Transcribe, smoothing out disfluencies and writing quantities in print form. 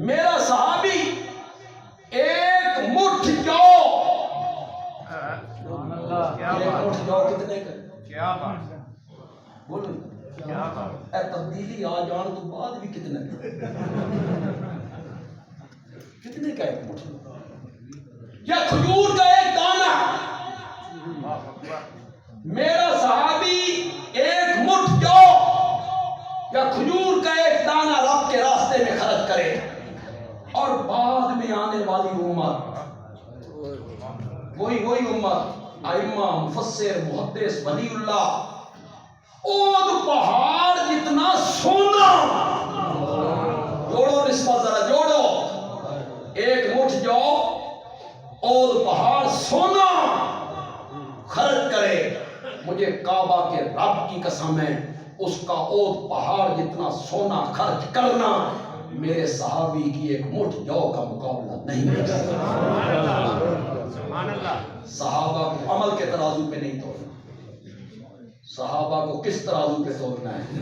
میرا صحابی ایک مٹھ جو، ایک مٹھ جو کتنے کا؟ کیا بات، بولو کیا بات، اے تبدیلی آ جان تو بعد بھی کتنے کا؟ کتنے کا ایک مٹھ؟ یا کھجور کا ایک دانہ؟ میرا صحابی ایک مٹھ جو یا کھجور کا ایک دانہ رب کے راستے میں خرچ کرے، اور بعد میں آنے والی امت، وہی امت، ائمہ، مفسر، محدث، ولی اللہ، اود پہاڑ جتنا سونا، جوڑو نسبت ذرا جوڑو، ایک مٹھ جو اود پہاڑ سونا خرچ کرے، مجھے کعبہ کے رب کی قسم ہے اس کا اود پہاڑ جتنا سونا خرچ کرنا میرے صحابی کی ایک مٹھ جو کا مقابلہ نہیں کر سکتا۔ سبحان اللہ۔ صحابہ کو عمل کے ترازو پہ نہیں توڑنا، صحابہ کو کس ترازو پہ توڑنا ہے؟